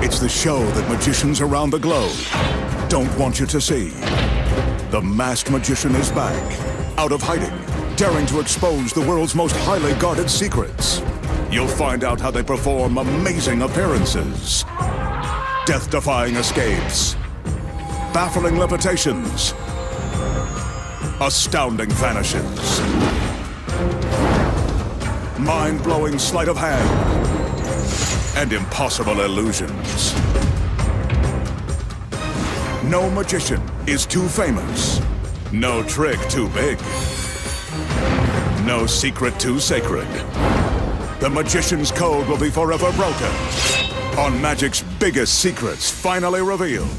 It's the show that magicians around the globe don't want you to see. The Masked Magician is back, out of hiding, daring to expose the world's most highly guarded secrets. You'll find out how they perform amazing appearances, death-defying escapes, baffling levitations, astounding vanishes, mind-blowing sleight of hand, and impossible illusions. No magician is too famous. No trick too big. No secret too sacred. The magician's code will be forever broken on magic's biggest secrets finally revealed.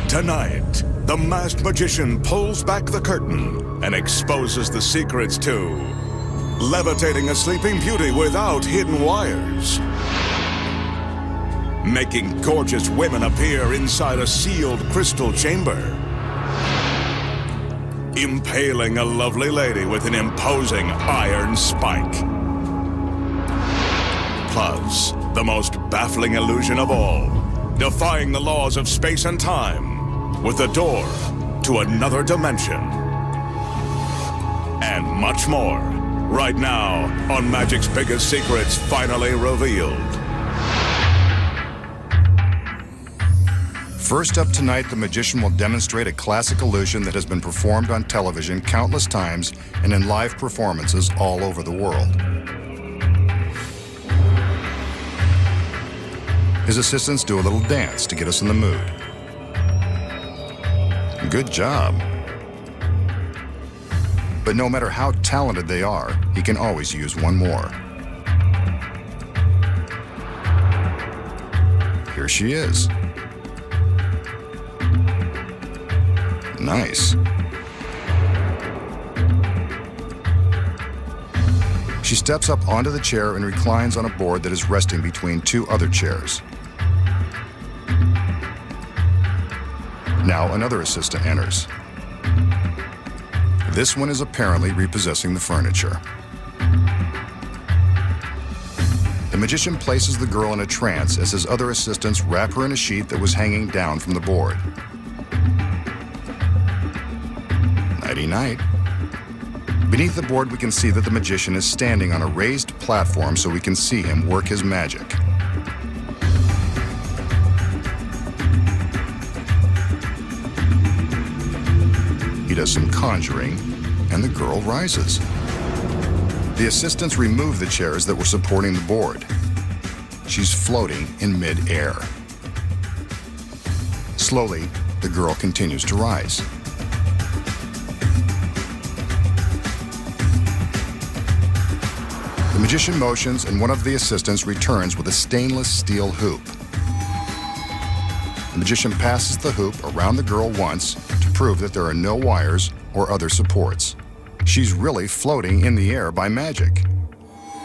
Tonight, the Masked Magician pulls back the curtain and exposes the secrets to levitating a sleeping beauty without hidden wires, making gorgeous women appear inside a sealed crystal chamber, impaling a lovely lady with an imposing iron spike, plus the most baffling illusion of all, defying the laws of space and time with a door to another dimension. And much more, right now on Magic's Biggest Secrets Finally Revealed. First up tonight, the magician will demonstrate a classic illusion that has been performed on television countless times and in live performances all over the world. His assistants do a little dance to get us in the mood. Good job. But no matter how talented they are, he can always use one more. Here she is. Nice. She steps up onto the chair and reclines on a board that is resting between two other chairs. Now another assistant enters. This one is apparently repossessing the furniture. The magician places the girl in a trance as his other assistants wrap her in a sheet that was hanging down from the board. Nighty-night. Beneath the board, we can see that the magician is standing on a raised platform so we can see him work his magic. He does some conjuring, and the girl rises. The assistants remove the chairs that were supporting the board. She's floating in mid-air. Slowly, the girl continues to rise. The magician motions, and one of the assistants returns with a stainless steel hoop. The magician passes the hoop around the girl once to prove that there are no wires or other supports. She's really floating in the air by magic.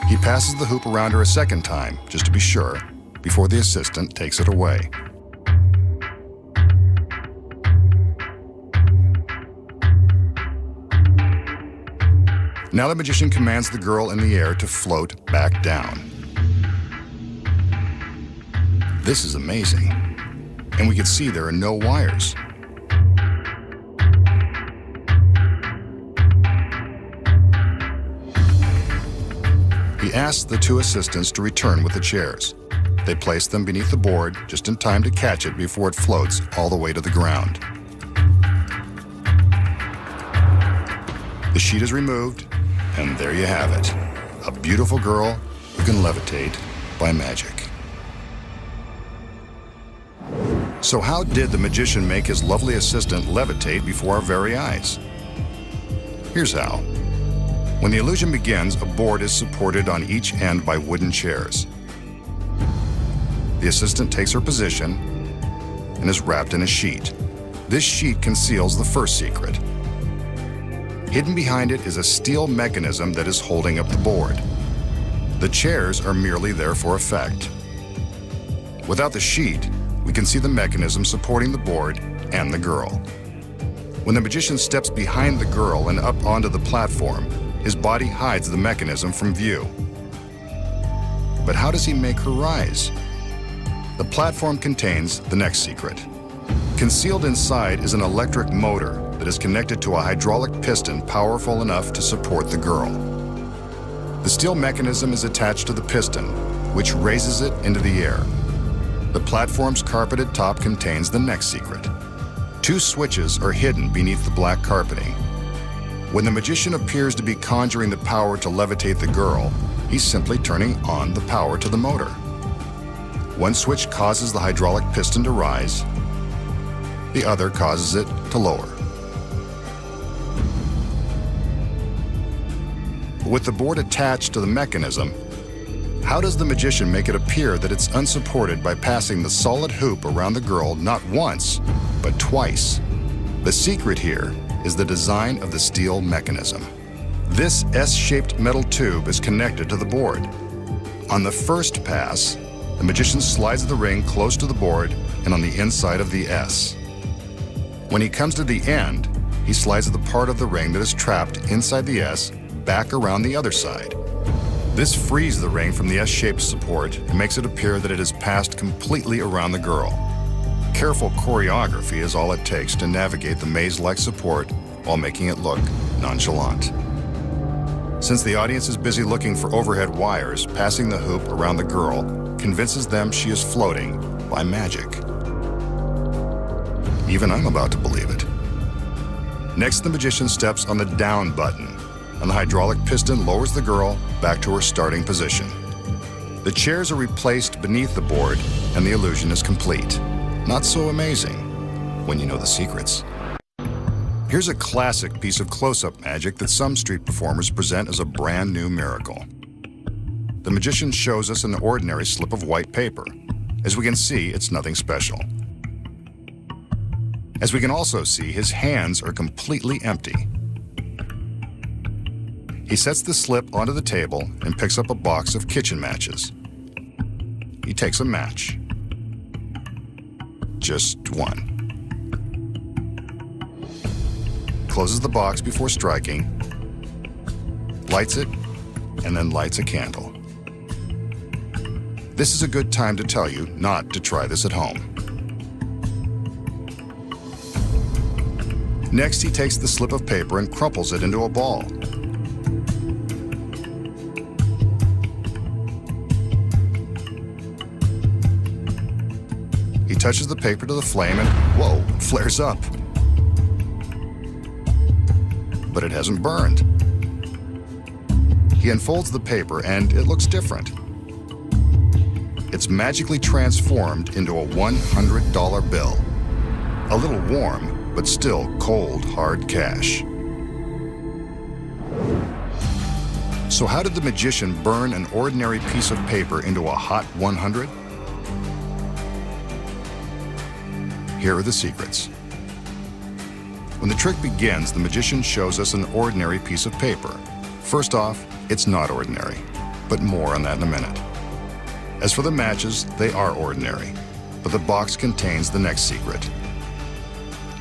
He passes the hoop around her a second time, just to be sure, before the assistant takes it away. Now the magician commands the girl in the air to float back down. This is amazing. And we can see there are no wires. He asks the two assistants to return with the chairs. They place them beneath the board just in time to catch it before it floats all the way to the ground. The sheet is removed, and there you have it. A beautiful girl who can levitate by magic. So how did the magician make his lovely assistant levitate before our very eyes? Here's how. When the illusion begins, a board is supported on each end by wooden chairs. The assistant takes her position and is wrapped in a sheet. This sheet conceals the first secret. Hidden behind it is a steel mechanism that is holding up the board. The chairs are merely there for effect. Without the sheet, we can see the mechanism supporting the board and the girl. When the magician steps behind the girl and up onto the platform, his body hides the mechanism from view. But how does he make her rise? The platform contains the next secret. Concealed inside is an electric motor that is connected to a hydraulic piston powerful enough to support the girl. The steel mechanism is attached to the piston, which raises it into the air. The platform's carpeted top contains the next secret. 2 switches are hidden beneath the black carpeting. When the magician appears to be conjuring the power to levitate the girl, he's simply turning on the power to the motor. One switch causes the hydraulic piston to rise, the other causes it to lower. With the board attached to the mechanism, how does the magician make it appear that it's unsupported by passing the solid hoop around the girl not once, but twice? The secret here is the design of the steel mechanism. This S-shaped metal tube is connected to the board. On the first pass, the magician slides the ring close to the board and on the inside of the S. When he comes to the end, he slides the part of the ring that is trapped inside the S back around the other side. This frees the ring from the S-shaped support and makes it appear that it has passed completely around the girl. Careful choreography is all it takes to navigate the maze-like support while making it look nonchalant. Since the audience is busy looking for overhead wires, passing the hoop around the girl convinces them she is floating by magic. Even I'm about to believe it. Next, the magician steps on the down button, and the hydraulic piston lowers the girl back to her starting position. The chairs are replaced beneath the board, and the illusion is complete. Not so amazing when you know the secrets. Here's a classic piece of close-up magic that some street performers present as a brand new miracle. The magician shows us an ordinary slip of white paper. As we can see, it's nothing special. As we can also see, his hands are completely empty. He sets the slip onto the table and picks up a box of kitchen matches. He takes a match. Just one. Closes the box before striking, lights it, and then lights a candle. This is a good time to tell you not to try this at home. Next, he takes the slip of paper and crumples it into a ball. He touches the paper to the flame and, whoa, it flares up. But it hasn't burned. He unfolds the paper and it looks different. It's magically transformed into a $100 bill. A little warm, but still cold, hard cash. So how did the magician burn an ordinary piece of paper into a hot 100? Here are the secrets. When the trick begins, the magician shows us an ordinary piece of paper. First off, it's not ordinary, but more on that in a minute. As for the matches, they are ordinary, but the box contains the next secret.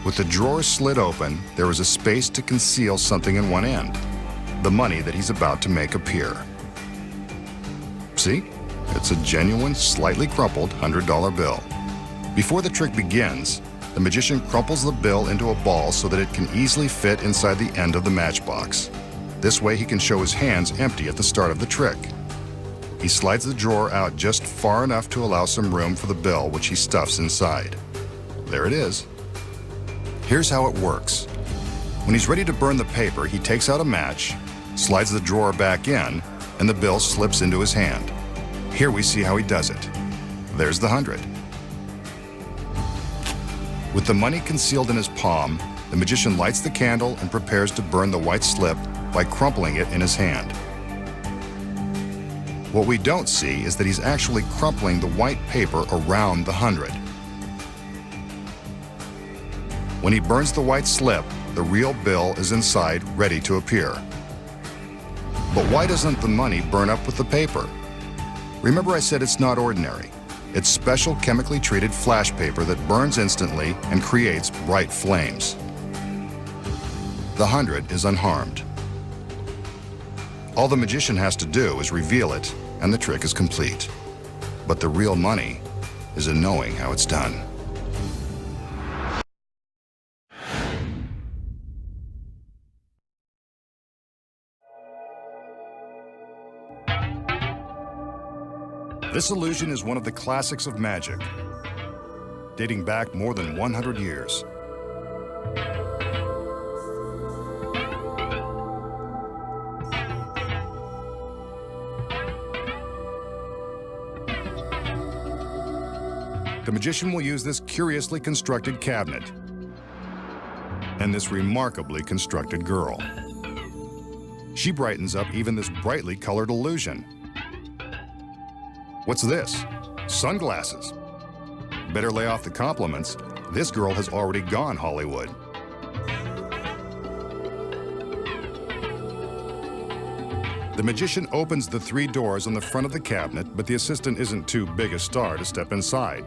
With the drawer slit open, there is a space to conceal something in one end, the money that he's about to make appear. See? It's a genuine, slightly crumpled $100 bill. Before the trick begins, the magician crumples the bill into a ball so that it can easily fit inside the end of the matchbox. This way he can show his hands empty at the start of the trick. He slides the drawer out just far enough to allow some room for the bill, which he stuffs inside. There it is. Here's how it works. When he's ready to burn the paper, he takes out a match, slides the drawer back in, and the bill slips into his hand. Here we see how he does it. There's the 100. With the money concealed in his palm, the magician lights the candle and prepares to burn the white slip by crumpling it in his hand. What we don't see is that he's actually crumpling the white paper around the 100. When he burns the white slip, the real bill is inside, ready to appear. But why doesn't the money burn up with the paper? Remember I said it's not ordinary. It's special chemically treated flash paper that burns instantly and creates bright flames. The 100 is unharmed. All the magician has to do is reveal it, and the trick is complete. But the real money is in knowing how it's done. This illusion is one of the classics of magic, dating back more than 100 years. The magician will use this curiously constructed cabinet and this remarkably constructed girl. She brightens up even this brightly colored illusion. What's this? Sunglasses. Better lay off the compliments. This girl has already gone Hollywood. The magician opens the 3 doors on the front of the cabinet, but the assistant isn't too big a star to step inside.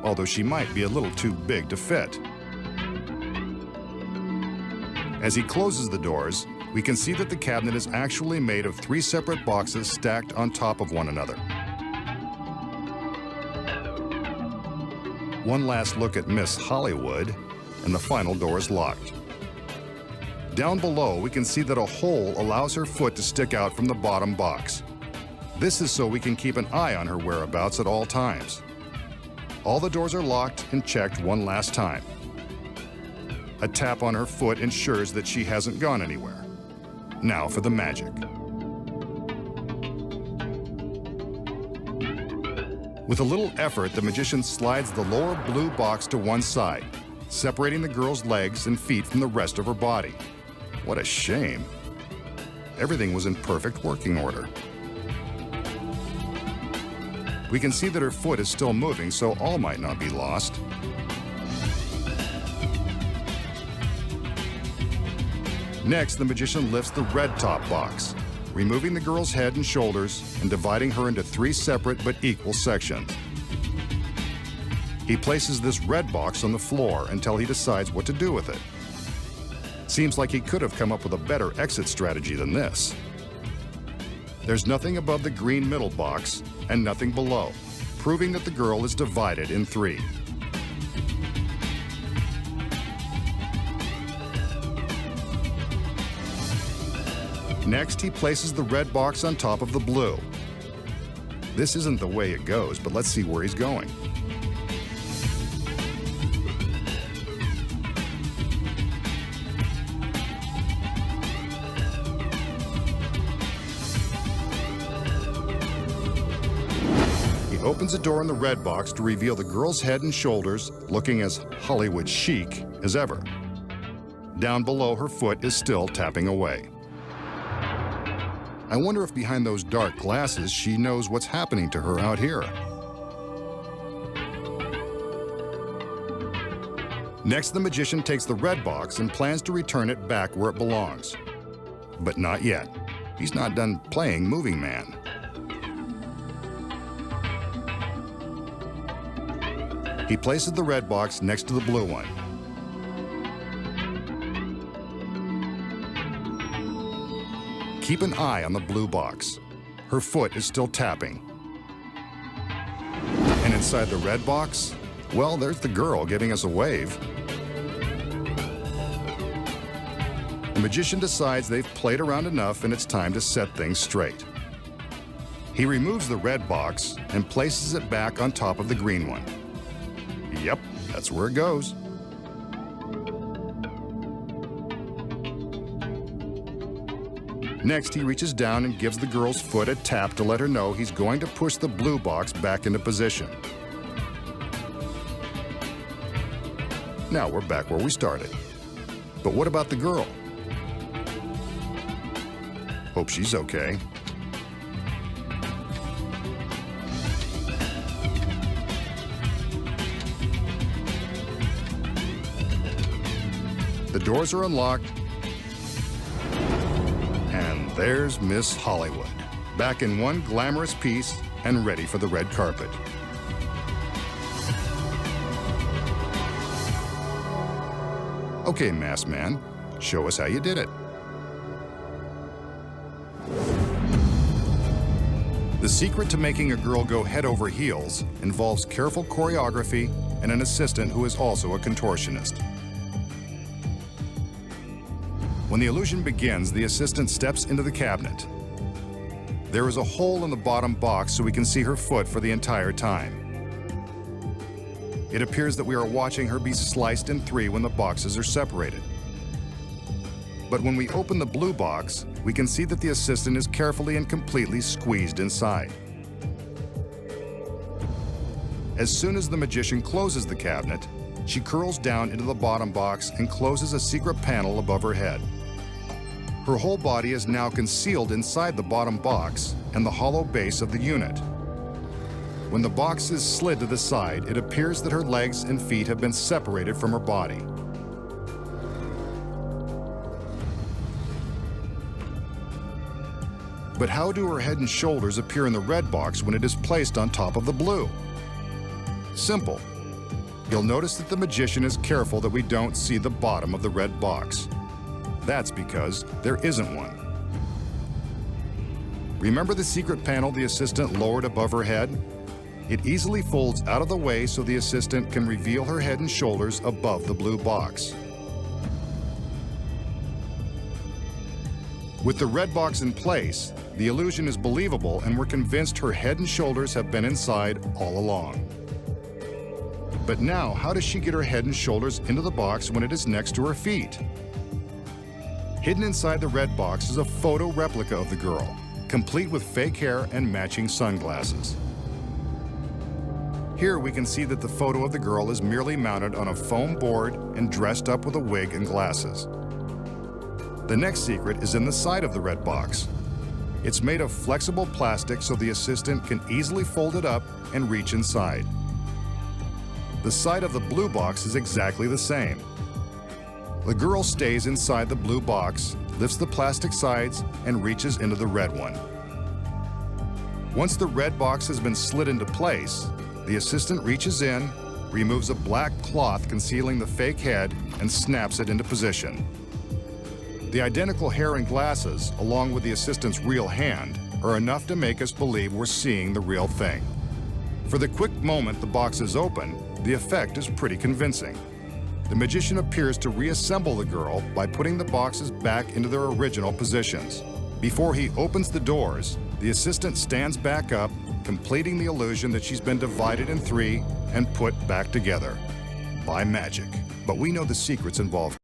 Although she might be a little too big to fit. As he closes the doors, we can see that the cabinet is actually made of 3 separate boxes stacked on top of one another. One last look at Miss Hollywood, and the final door is locked. Down below, we can see that a hole allows her foot to stick out from the bottom box. This is so we can keep an eye on her whereabouts at all times. All the doors are locked and checked one last time. A tap on her foot ensures that she hasn't gone anywhere. Now for the magic. With a little effort, the magician slides the lower blue box to one side, separating the girl's legs and feet from the rest of her body. What a shame. Everything was in perfect working order. We can see that her foot is still moving, so all might not be lost. Next, the magician lifts the red top box, removing the girl's head and shoulders and dividing her into 3 separate but equal sections. He places this red box on the floor until he decides what to do with it. Seems like he could have come up with a better exit strategy than this. There's nothing above the green middle box and nothing below, proving that the girl is divided in 3. Next, he places the red box on top of the blue. This isn't the way it goes, but let's see where he's going. He opens the door in the red box to reveal the girl's head and shoulders, looking as Hollywood chic as ever. Down below, her foot is still tapping away. I wonder if behind those dark glasses she knows what's happening to her out here. Next, the magician takes the red box and plans to return it back where it belongs. But not yet. He's not done playing Moving Man. He places the red box next to the blue one. Keep an eye on the blue box. Her foot is still tapping. And inside the red box, well, there's the girl giving us a wave. The magician decides they've played around enough and it's time to set things straight. He removes the red box and places it back on top of the green one. Yep, that's where it goes. Next, he reaches down and gives the girl's foot a tap to let her know he's going to push the blue box back into position. Now we're back where we started. But what about the girl? Hope she's okay. doors are unlocked, and there's Miss Hollywood, back in one glamorous piece and ready for the red carpet. Okay, masked man, show us how you did it. The secret to making a girl go head over heels involves careful choreography and an assistant who is also a contortionist. When the illusion begins, the assistant steps into the cabinet. There is a hole in the bottom box so we can see her foot for the entire time. It appears that we are watching her be sliced in three when the boxes are separated. But when we open the blue box, we can see that the assistant is carefully and completely squeezed inside. As soon as the magician closes the cabinet, she curls down into the bottom box and closes a secret panel above her head. Her whole body is now concealed inside the bottom box and the hollow base of the unit. When the box is slid to the side, it appears that her legs and feet have been separated from her body. But how do her head and shoulders appear in the red box when it is placed on top of the blue? Simple. You'll notice that the magician is careful that we don't see the bottom of the red box. That's because there isn't one. Remember the secret panel the assistant lowered above her head? It easily folds out of the way so the assistant can reveal her head and shoulders above the blue box. With the red box in place, the illusion is believable and we're convinced her head and shoulders have been inside all along. But now, how does she get her head and shoulders into the box when it is next to her feet? Hidden inside the red box is a photo replica of the girl, complete with fake hair and matching sunglasses. Here we can see that the photo of the girl is merely mounted on a foam board and dressed up with a wig and glasses. The next secret is in the side of the red box. It's made of flexible plastic so the assistant can easily fold it up and reach inside. The side of the blue box is exactly the same. The girl stays inside the blue box, lifts the plastic sides, and reaches into the red one. Once the red box has been slid into place, the assistant reaches in, removes a black cloth concealing the fake head, and snaps it into position. The identical hair and glasses, along with the assistant's real hand, are enough to make us believe we're seeing the real thing. For the quick moment the box is open, the effect is pretty convincing. The magician appears to reassemble the girl by putting the boxes back into their original positions. Before he opens the doors, the assistant stands back up, completing the illusion that she's been divided in three and put back together by magic. But we know the secrets involved.